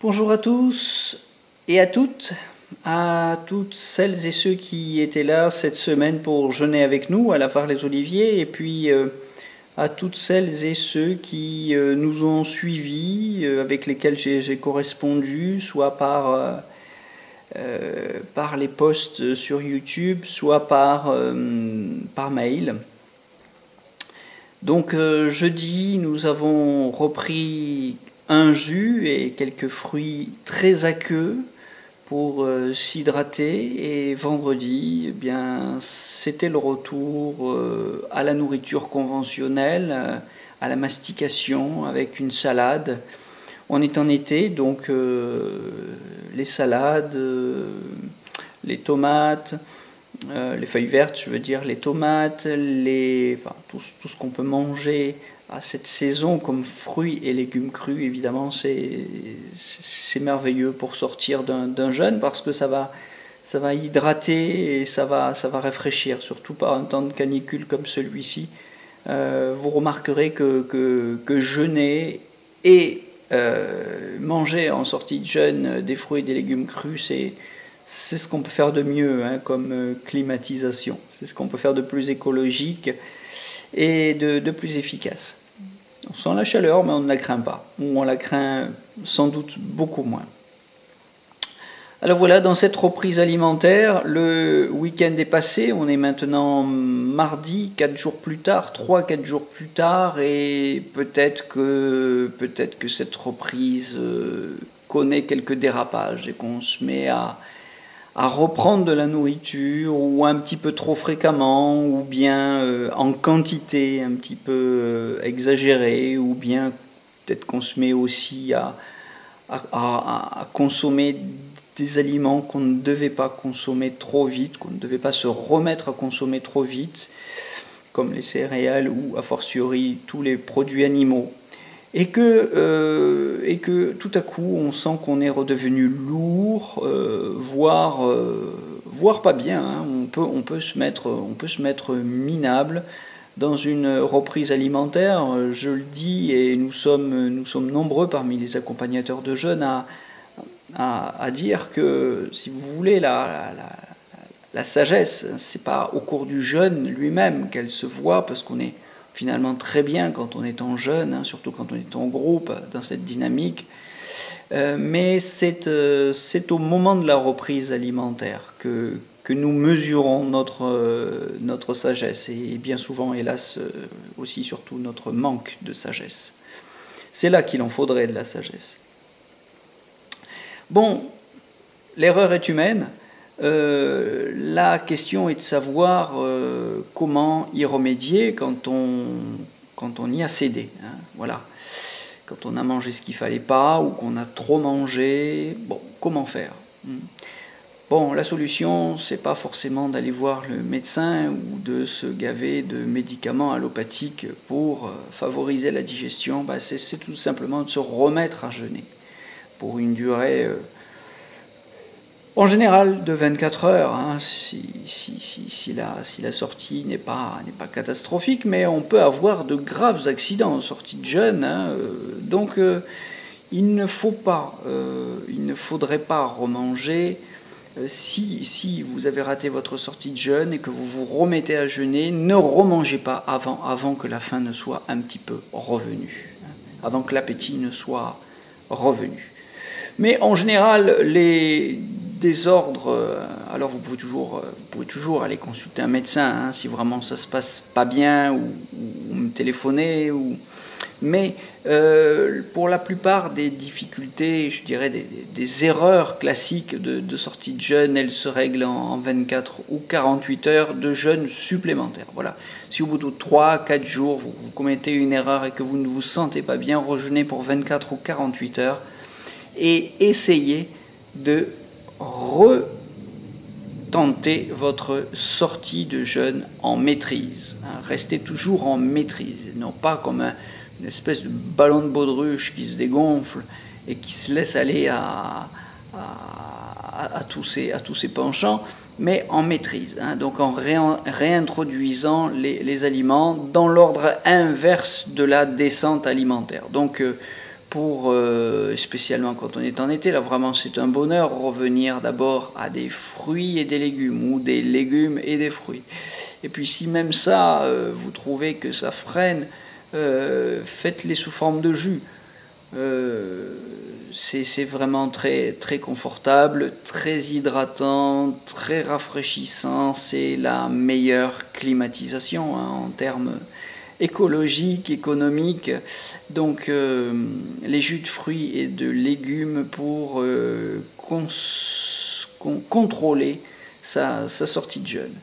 Bonjour à tous et à toutes celles et ceux qui étaient là cette semaine pour jeûner avec nous à la Phare les Oliviers, et puis à toutes celles et ceux qui nous ont suivis, avec lesquels j'ai correspondu, soit par les posts sur YouTube, soit par mail. Donc jeudi, nous avons repris un jus et quelques fruits très aqueux pour s'hydrater, et vendredi, eh bien, c'était le retour à la nourriture conventionnelle, à la mastication avec une salade. On est en été, donc les salades, les tomates, les feuilles vertes, je veux dire, les tomates, tout ce qu'on peut manger à cette saison comme fruits et légumes crus, évidemment, c'est merveilleux pour sortir d'un jeûne, parce que ça va hydrater et ça va rafraîchir, surtout par un temps de canicule comme celui-ci. Vous remarquerez que jeûner et manger en sortie de jeûne des fruits et des légumes crus, c'est ce qu'on peut faire de mieux, comme climatisation. C'est ce qu'on peut faire de plus écologique et de plus efficace. On sent la chaleur, mais on ne la craint pas. Ou on la craint sans doute beaucoup moins. Alors voilà, dans cette reprise alimentaire, le week-end est passé. On est maintenant mardi, 4 jours plus tard, 3-4 jours plus tard, et peut-être que cette reprise connaît quelques dérapages et qu'on se met à reprendre de la nourriture, ou un petit peu trop fréquemment, ou bien en quantité un petit peu exagérée, ou bien peut-être qu'on se met aussi à consommer des aliments qu'on ne devait pas consommer trop vite, qu'on ne devait pas se remettre à consommer trop vite, comme les céréales ou a fortiori tous les produits animaux. Et que tout à coup on sent qu'on est redevenu lourd, voire pas bien. On peut se mettre minable dans une reprise alimentaire. Je le dis, et nous sommes nombreux parmi les accompagnateurs de jeûne à dire que, si vous voulez, la sagesse, c'est pas au cours du jeûne lui-même qu'elle se voit, parce qu'on est finalement très bien quand on est en jeûne, surtout quand on est en groupe, dans cette dynamique. Mais c'est au moment de la reprise alimentaire que nous mesurons notre sagesse, et bien souvent, hélas, aussi surtout notre manque de sagesse. C'est là qu'il en faudrait de la sagesse. Bon, l'erreur est humaine. La question est de savoir comment y remédier quand on y a cédé. Voilà. Quand on a mangé ce qu'il ne fallait pas, ou qu'on a trop mangé, bon, comment faire ? Bon, la solution, c'est pas forcément d'aller voir le médecin ou de se gaver de médicaments allopathiques pour favoriser la digestion. C'est tout simplement de se remettre à jeûner pour une durée en général de 24 heures, si la sortie n'est pas catastrophique, mais on peut avoir de graves accidents en sortie de jeûne. Donc il ne faudrait pas remanger. Si vous avez raté votre sortie de jeûne et que vous vous remettez à jeûner, ne remangez pas avant que la faim ne soit un petit peu revenue, avant que l'appétit ne soit revenu. Mais en général, les désordres, alors vous pouvez toujours aller consulter un médecin, si vraiment ça se passe pas bien, ou me téléphoner, mais pour la plupart des difficultés, je dirais des erreurs classiques de sortie de jeûne, elles se règlent en 24 ou 48 heures de jeûne supplémentaire. Voilà. Si au bout de 3-4 jours vous commettez une erreur et que vous ne vous sentez pas bien, rejeûnez pour 24 ou 48 heures et essayez de retenter votre sortie de jeûne en maîtrise. Restez toujours en maîtrise, non pas comme une espèce de ballon de baudruche qui se dégonfle et qui se laisse aller à tous ses penchants, mais en maîtrise, donc en réintroduisant les aliments dans l'ordre inverse de la descente alimentaire. Donc pour, spécialement quand on est en été, là vraiment c'est un bonheur, revenir d'abord à des fruits et des légumes, ou des légumes et des fruits. Et puis si même ça, vous trouvez que ça freine, faites-les sous forme de jus. C'est vraiment très, très confortable, très hydratant, très rafraîchissant. C'est la meilleure climatisation en termes écologiques, économiques. Donc les jus de fruits et de légumes pour contrôler sa sortie de jeûne.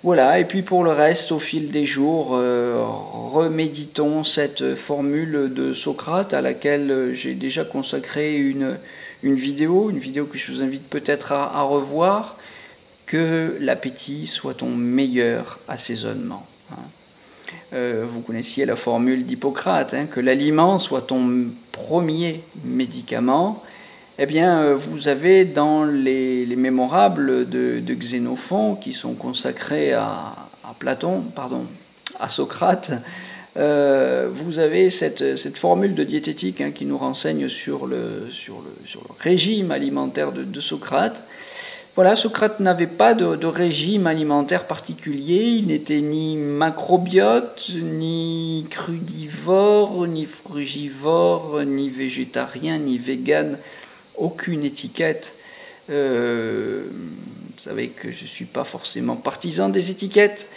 Voilà, et puis pour le reste, au fil des jours, reméditons cette formule de Socrate à laquelle j'ai déjà consacré une vidéo que je vous invite peut-être à revoir, que l'appétit soit ton meilleur assaisonnement. Vous connaissiez la formule d'Hippocrate, que l'aliment soit ton premier médicament. Eh bien, vous avez dans les mémorables de Xénophon, qui sont consacrés à Socrate, vous avez cette formule de diététique qui nous renseigne sur le régime alimentaire de Socrate. Voilà, Socrate n'avait pas de régime alimentaire particulier, il n'était ni macrobiote, ni crudivore, ni frugivore, ni végétarien, ni vegan. Aucune étiquette. Vous savez que je ne suis pas forcément partisan des étiquettes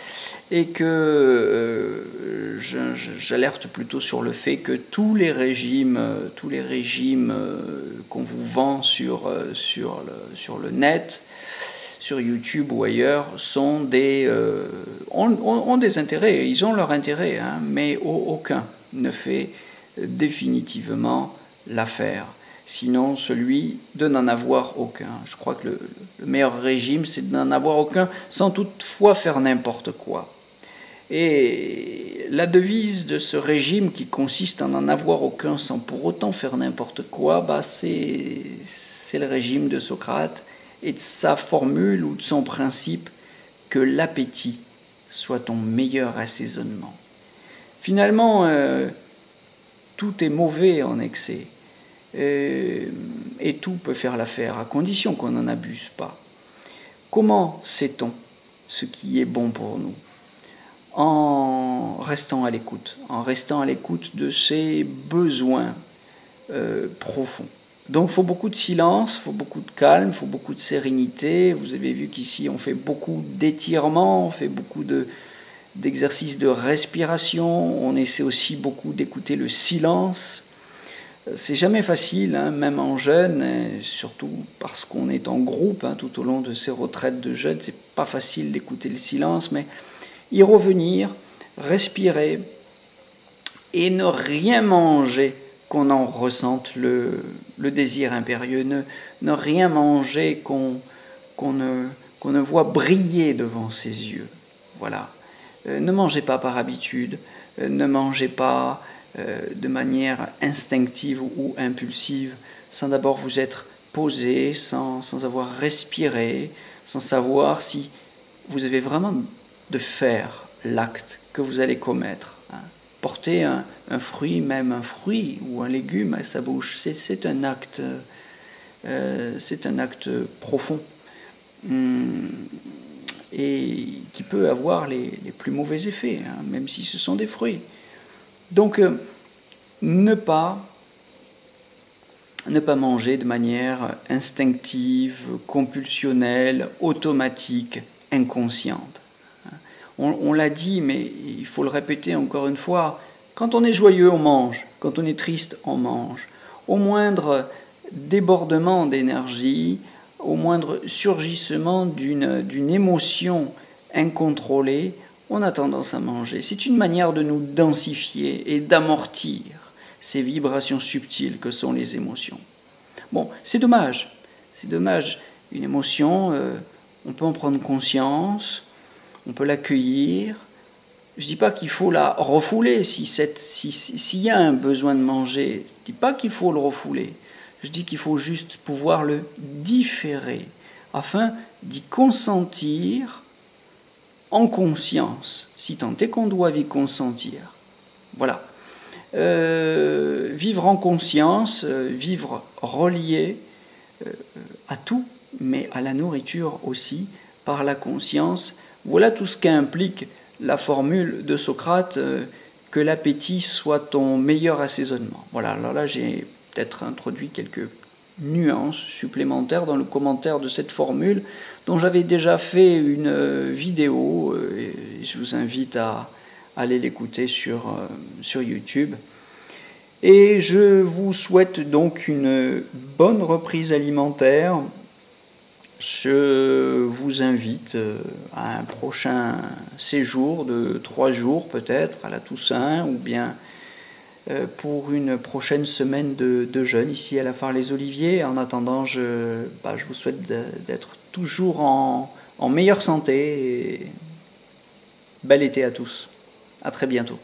et que j'alerte plutôt sur le fait que tous les régimes qu'on vous vend sur le net, sur YouTube ou ailleurs, ont des intérêts. Ils ont leur intérêt, mais aucun ne fait définitivement l'affaire. Sinon celui de n'en avoir aucun. Je crois que le meilleur régime, c'est de n'en avoir aucun sans toutefois faire n'importe quoi. Et la devise de ce régime qui consiste à n'en avoir aucun sans pour autant faire n'importe quoi, c'est le régime de Socrate et de sa formule ou de son principe que l'appétit soit ton meilleur assaisonnement. Finalement, tout est mauvais en excès. Et tout peut faire l'affaire, à condition qu'on n'en abuse pas. Comment sait-on ce qui est bon pour nous? En restant à l'écoute de ses besoins profonds. Donc il faut beaucoup de silence, il faut beaucoup de calme, il faut beaucoup de sérénité. Vous avez vu qu'ici on fait beaucoup d'étirements, on fait beaucoup d'exercices de respiration, on essaie aussi beaucoup d'écouter le silence. C'est jamais facile, même en jeûne, surtout parce qu'on est en groupe tout au long de ces retraites de jeûne, c'est pas facile d'écouter le silence, mais y revenir, respirer et ne rien manger qu'on en ressente le désir impérieux, ne rien manger qu'on ne voit briller devant ses yeux. Voilà. Ne mangez pas par habitude, ne mangez pas de manière instinctive ou impulsive, sans d'abord vous être posé, sans avoir respiré, sans savoir si vous avez vraiment de faire l'acte que vous allez commettre. Porter un fruit, même un fruit ou un légume à sa bouche, c'est un acte profond et qui peut avoir les plus mauvais effets, même si ce sont des fruits. Donc, ne pas manger de manière instinctive, compulsionnelle, automatique, inconsciente. On l'a dit, mais il faut le répéter encore une fois, quand on est joyeux, on mange, quand on est triste, on mange. Au moindre débordement d'énergie, au moindre surgissement d'une émotion incontrôlée, on a tendance à manger. C'est une manière de nous densifier et d'amortir ces vibrations subtiles que sont les émotions. Bon, c'est dommage. Une émotion, on peut en prendre conscience, on peut l'accueillir. Je ne dis pas qu'il faut la refouler s'il y a un besoin de manger. Je ne dis pas qu'il faut le refouler. Je dis qu'il faut juste pouvoir le différer afin d'y consentir en conscience, si tant est qu'on doit y consentir. Voilà. vivre en conscience, vivre relié à tout, mais à la nourriture aussi, par la conscience. Voilà tout ce qu'implique la formule de Socrate, que l'appétit soit ton meilleur assaisonnement. Voilà, alors là j'ai peut-être introduit quelques nuances supplémentaires dans le commentaire de cette formule, dont j'avais déjà fait une vidéo, et je vous invite à aller l'écouter sur YouTube. Et je vous souhaite donc une bonne reprise alimentaire. Je vous invite à un prochain séjour de 3 jours peut-être à la Toussaint, ou bien pour une prochaine semaine de jeûne ici à la Phare-les-Oliviers. En attendant, je vous souhaite d'être toujours en meilleure santé, et bel été à tous. À très bientôt.